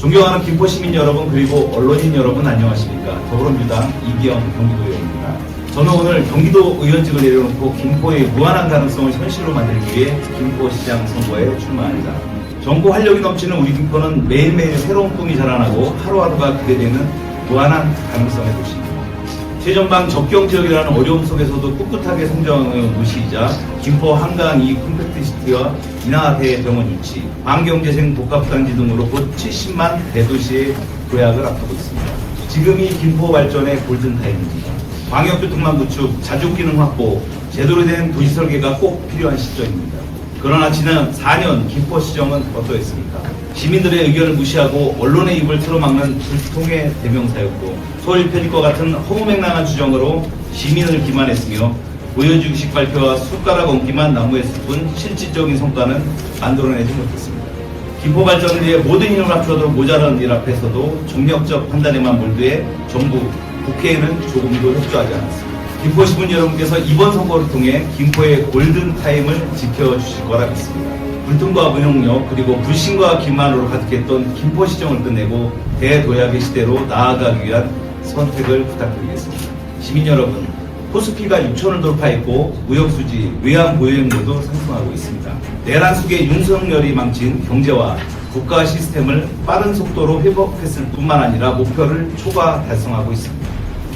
존경하는 김포 시민 여러분 그리고 언론인 여러분 안녕하십니까. 더불어민주당 이기영 경기도의원입니다. 저는 오늘 경기도 의원직을 내려놓고 김포의 무한한 가능성을 현실로 만들기 위해 김포시장 선거에 출마합니다. 정보 활력이 넘치는 우리 김포는 매일매일 새로운 꿈이 자라나고 하루하루가 기대되는 무한한 가능성의 도시입니다. 최전방 접경지역이라는 어려움 속에서도 꿋꿋하게 성장하는 도시이자 김포 한강 2 컴팩트시티와 인하대병원 유치, 광경재생 복합단지 등으로 곧 70만 대도시의 도약을 앞두고 있습니다. 지금이 김포 발전의 골든타임입니다. 광역교통망 구축, 자주기능 확보, 제대로 된 도시 설계가 꼭 필요한 시점입니다. 그러나 지난 4년 김포시정은 어떠했습니까? 시민들의 의견을 무시하고 언론의 입을 틀어막는 불통의 대명사였고 서울 편입과 같은 허무맹랑한 주장으로 시민을 기만했으며 보여주기식 발표와 숟가락 얹기만 난무했을 뿐 실질적인 성과는 만들어내지 못했습니다. 김포 발전을 위해 모든 힘을 합쳐도 모자란 일 앞에서도 정력적 판단에만 몰두해 정부, 국회에는 조금도 협조하지 않았습니다. 김포시민 여러분께서 이번 선거를 통해 김포의 골든타임을 지켜주실 거라 믿습니다. 불통과 무능력 그리고 불신과 기만으로 가득했던 김포시정을 끝내고 대도약의 시대로 나아가기 위한 선택을 부탁드리겠습니다. 시민 여러분, 코스피가 6천을 돌파했고 무역수지, 외환보유액로도 상승하고 있습니다. 내란 속에 윤석열이 망친 경제와 국가 시스템을 빠른 속도로 회복했을 뿐만 아니라 목표를 초과 달성하고 있습니다.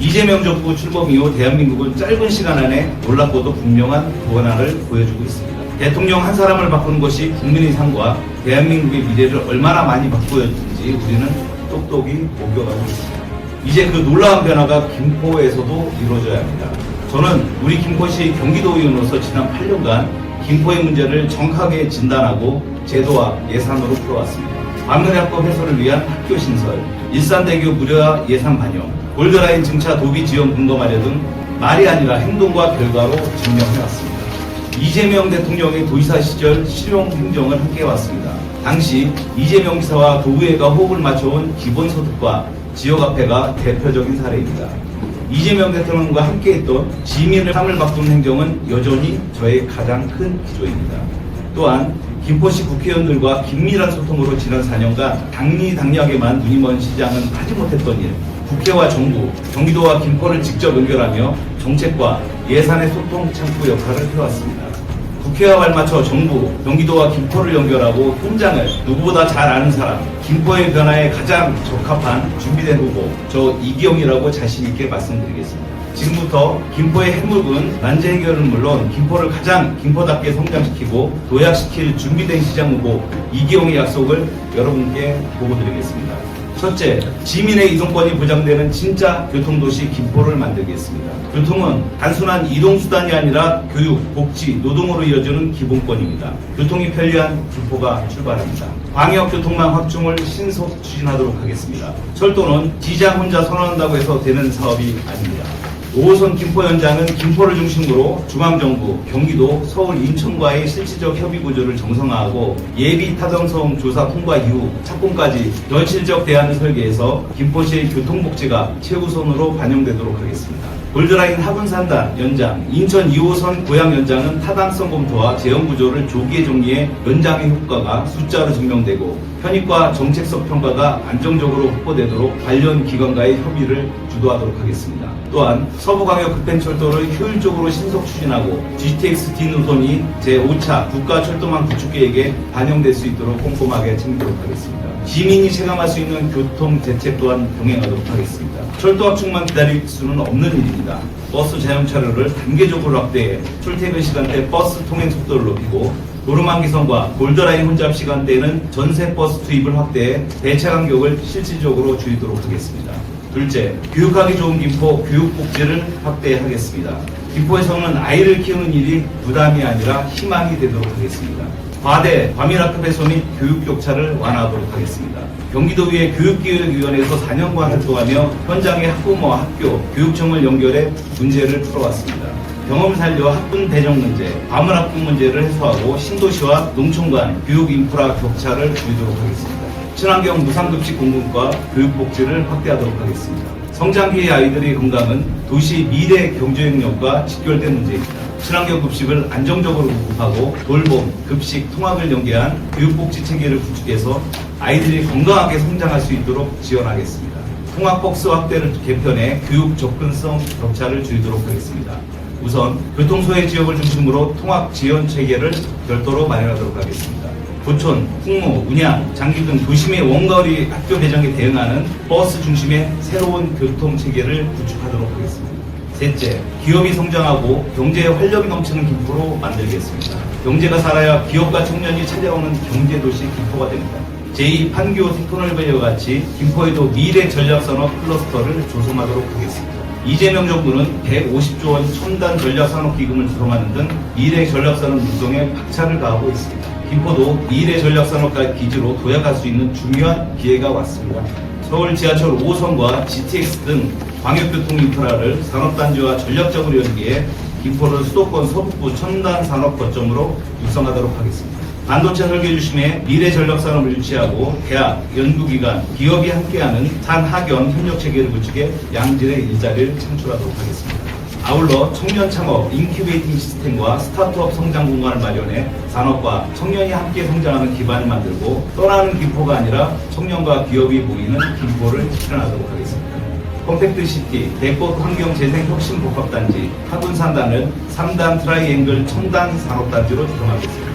이재명 정부 출범 이후 대한민국은 짧은 시간 안에 놀랍고도 분명한 변화를 보여주고 있습니다. 대통령 한 사람을 바꾸는 것이 국민의 삶과 대한민국의 미래를 얼마나 많이 바꾸었는지 우리는 똑똑히 목격하고 있습니다. 이제 그 놀라운 변화가 김포에서도 이루어져야 합니다. 저는 우리 김포시 경기도의원으로서 지난 8년간 김포의 문제를 정확하게 진단하고 제도와 예산으로 풀어왔습니다. 방문학법 해소를 위한 학교 신설, 일산대교 무료화 예산 반영, 골드라인 증차 도비 지원 근거 마련 등 말이 아니라 행동과 결과로 증명해왔습니다. 이재명 대통령의 도지사 시절 실용 행정을 함께 해왔습니다. 당시 이재명 지사와 도의회가 호흡을 맞춰온 기본소득과 지역화폐가 대표적인 사례입니다. 이재명 대통령과 함께했던 시민의 삶을 바꾸는 행정은 여전히 저의 가장 큰 기조입니다. 또한 김포시 국회의원들과 긴밀한 소통으로 지난 4년간 당리당략에만 눈이 먼 시장은 하지 못했던 일, 국회와 정부, 경기도와 김포를 직접 연결하며 정책과 예산의 소통 창구 역할을 해왔습니다. 국회와 발맞춰 정부, 경기도와 김포를 연결하고 현장을 누구보다 잘 아는 사람, 김포의 변화에 가장 적합한 준비된 후보, 저 이기영이라고 자신있게 말씀드리겠습니다. 지금부터 김포의 해묵은 난제 해결은 물론 김포를 가장 김포답게 성장시키고 도약시킬 준비된 시장 후보 이기영의 약속을 여러분께 보고드리겠습니다. 첫째, 시민의 이동권이 보장되는 진짜 교통도시 김포를 만들겠습니다. 교통은 단순한 이동수단이 아니라 교육, 복지, 노동으로 이어지는 기본권입니다. 교통이 편리한 김포가 출발합니다. 광역교통망 확충을 신속 추진하도록 하겠습니다. 철도는 시장 혼자 선언한다고 해서 되는 사업이 아닙니다. 5호선 김포 연장은 김포를 중심으로 중앙정부, 경기도, 서울, 인천과의 실질적 협의 구조를 정상화하고 예비 타당성 조사 통과 이후 착공까지 현실적 대안을 설계해서 김포시의 교통복지가 최우선으로 반영되도록 하겠습니다. 골드라인 하분산단 연장, 인천 2호선 고양 연장은 타당성 검토와 제형 구조를 조기에 정리해 연장의 효과가 숫자로 증명되고 편입과 정책적 평가가 안정적으로 확보되도록 관련 기관과의 협의를 주도하도록 하겠습니다. 또한 서부광역 급행철도를 효율적으로 신속 추진하고 GTX D노선이 제5차 국가철도망 구축계획에 반영될 수 있도록 꼼꼼하게 챙기도록 하겠습니다. 시민이 체감할 수 있는 교통 대책 또한 병행하도록 하겠습니다. 철도 확충만 기다릴 수는 없는 일입니다. 버스 자용차로를 단계적으로 확대해 출퇴근 시간대 버스 통행 속도를 높이고 도로망기선과 골드라인 혼잡 시간대에는 전세 버스 투입을 확대해 배차 간격을 실질적으로 줄이도록 하겠습니다. 둘째, 교육하기 좋은 김포 교육복지를 확대하겠습니다. 김포에서는 아이를 키우는 일이 부담이 아니라 희망이 되도록 하겠습니다. 과대, 과밀학급 해소 및 교육격차를 완화하도록 하겠습니다. 경기도의회 교육기획위원회에서 4년간 활동하며 현장의 학부모와 학교, 교육청을 연결해 문제를 풀어왔습니다. 경험 살려 학군 배정 문제, 과밀학급 문제를 해소하고 신도시와 농촌 간 교육 인프라 격차를 줄이도록 하겠습니다. 친환경 무상급식 공급과 교육복지를 확대하도록 하겠습니다. 성장기의 아이들의 건강은 도시 미래 경쟁력과 직결된 문제입니다. 친환경 급식을 안정적으로 공급하고 돌봄, 급식, 통학을 연계한 교육복지 체계를 구축해서 아이들이 건강하게 성장할 수 있도록 지원하겠습니다. 통학버스 확대를 개편해 교육 접근성 격차를 줄이도록 하겠습니다. 우선 교통소외 지역을 중심으로 통학 지원 체계를 별도로 마련하도록 하겠습니다. 부촌, 풍무, 운양, 장기 등 도심의 원거리 학교 배정에 대응하는 버스 중심의 새로운 교통 체계를 구축하도록 하겠습니다. 셋째, 기업이 성장하고 경제에 활력이 넘치는 김포로 만들겠습니다. 경제가 살아야 기업과 청년이 찾아오는 경제도시 김포가 됩니다. 제2 판교 테크놀밸리와 같이 김포에도 미래 전략산업 클러스터를 조성하도록 하겠습니다. 이재명 정부는 150조 원 첨단 전략산업기금을 조성하는 등 미래 전략산업 육성에 박차를 가하고 있습니다. 김포도 미래 전략산업과 기지로 도약할 수 있는 중요한 기회가 왔습니다. 서울 지하철 5호선과 GTX 등 광역교통 인프라를 산업단지와 전략적으로 연계해 김포를 수도권 서북부 첨단 산업 거점으로 육성하도록 하겠습니다. 반도체 설계 중심의 미래 전략 산업을 유치하고 대학, 연구기관, 기업이 함께하는 산학연 협력 체계를 구축해 양질의 일자리를 창출하도록 하겠습니다. 아울러 청년 창업, 인큐베이팅 시스템과 스타트업 성장 공간을 마련해 산업과 청년이 함께 성장하는 기반을 만들고 떠나는 김포가 아니라 청년과 기업이 모이는 김포를 실현하도록 하겠습니다. 컴팩트시티, 대꽃 환경재생혁신복합단지, 하군산단을 3단 트라이앵글 첨단 산업단지로 조성하겠습니다.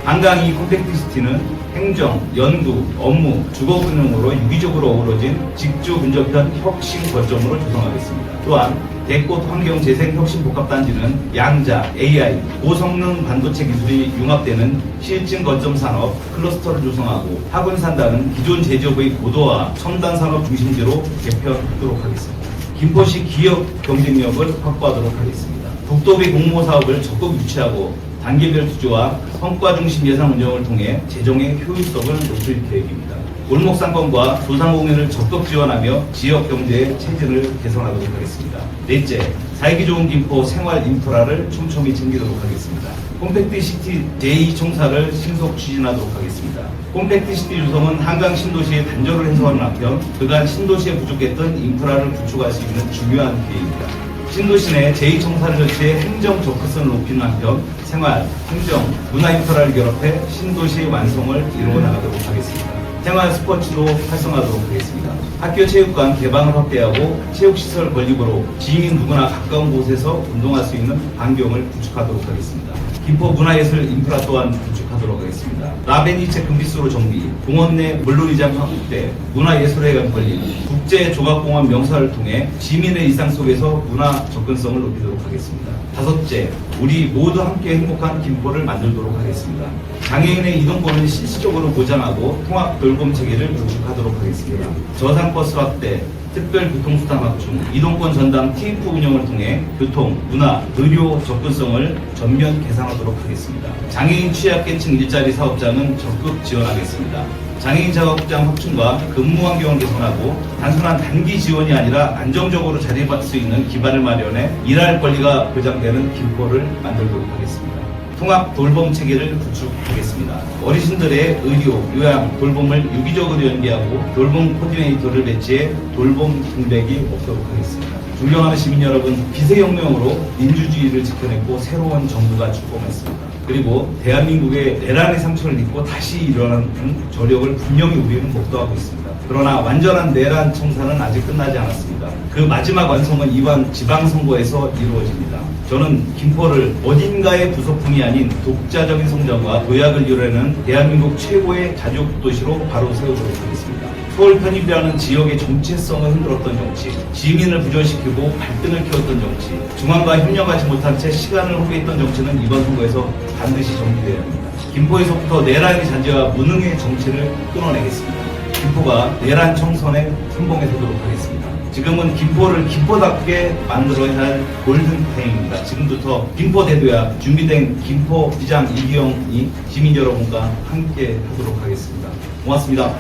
한강 이 컴팩트시티는 행정, 연구, 업무, 주거균형으로 유기적으로 어우러진 직주 근접형 혁신 거점으로 조성하겠습니다. 또한 대꽃 환경재생혁신복합단지는 양자, AI, 고성능 반도체 기술이 융합되는 실증 거점 산업 클러스터를 조성하고 하군산단은 기존 제조업의 고도화 첨단 산업 중심지로 개편하도록 하겠습니다. 김포시 기업 경쟁력을 확보하도록 하겠습니다. 국도비 공모 사업을 적극 유치하고 단계별 투자와 성과 중심 예산 운영을 통해 재정의 효율성을 높일 계획입니다. 골목상권과 소상공인을 적극 지원하며 지역 경제의 체질을 개선하도록 하겠습니다. 넷째, 살기 좋은 김포 생활 인프라를 촘촘히 챙기도록 하겠습니다. 콤팩트시티 제2총사를 신속 추진하도록 하겠습니다. 콤팩트시티 조성은 한강 신도시의 단절을 해소하는 한편 그간 신도시에 부족했던 인프라를 구축할 수 있는 중요한 기회입니다. 신도시 내 제2청사를 설치해 행정 접근성을 높이는 한편 생활, 행정, 문화 인프라를 결합해 신도시 완성을 이루어 나가도록 하겠습니다. 생활 스포츠도 활성화하도록 하겠습니다. 학교 체육관 개방을 확대하고 체육시설 건립으로 시민 누구나 가까운 곳에서 운동할 수 있는 환경을 구축하도록 하겠습니다. 김포 문화예술 인프라 또한 구축하도록 하겠습니다. 라벤이체 금비수로 정비, 공원 내 물놀이장 확대, 문화예술회관 건립, 국제조각공원 명사를 통해 시민의 일상 속에서 문화 접근성을 높이도록 하겠습니다. 다섯째, 우리 모두 함께 행복한 김포를 만들도록 하겠습니다. 장애인의 이동권을 실질적으로 보장하고 통합 돌봄 체계를 구축하도록 하겠습니다. 저상버스 확대, 특별교통수단 확충, 이동권 전담 TF 운영을 통해 교통, 문화, 의료 접근성을 전면 개선하도록 하겠습니다. 장애인 취약계층 일자리 사업장은 적극 지원하겠습니다. 장애인 작업장 확충과 근무 환경을 개선하고 단순한 단기 지원이 아니라 안정적으로 자리받을 수 있는 기반을 마련해 일할 권리가 보장되는 김포를 만들도록 하겠습니다. 통합 돌봄 체계를 구축하겠습니다. 어르신들의 의료, 요양, 돌봄을 유기적으로 연계하고 돌봄 코디네이터를 배치해 돌봄 공백이 없도록 하겠습니다. 존경하는 시민 여러분, 기세혁명으로 민주주의를 지켜냈고 새로운 정부가 출범했습니다. 그리고 대한민국의 내란의 상처를 입고 다시 일어나는 저력을 분명히 우리는 목도하고 있습니다. 그러나 완전한 내란 청산은 아직 끝나지 않았습니다. 그 마지막 완성은 이번 지방선거에서 이루어집니다. 저는 김포를 어딘가의 부속품이 아닌 독자적인 성장과 도약을 이루려는 대한민국 최고의 자주도시로 바로 세우도록 하겠습니다. 서울 편입이라는 지역의 정체성을 흔들었던 정치, 시민을 부정시키고 갈등을 키웠던 정치, 중앙과 협력하지 못한 채 시간을 허비했던 정치는 이번 선거에서 반드시 정리되어야 합니다. 김포에서부터 내란의 잔재와 무능의 정치를 끊어내겠습니다. 김포가 내란 청선에 성공해보도록 하겠습니다. 지금은 김포를 김포답게 만들어야 할 골든타임입니다. 지금부터 김포대도약 준비된 김포시장 이기영이 시민 여러분과 함께 하도록 하겠습니다. 고맙습니다.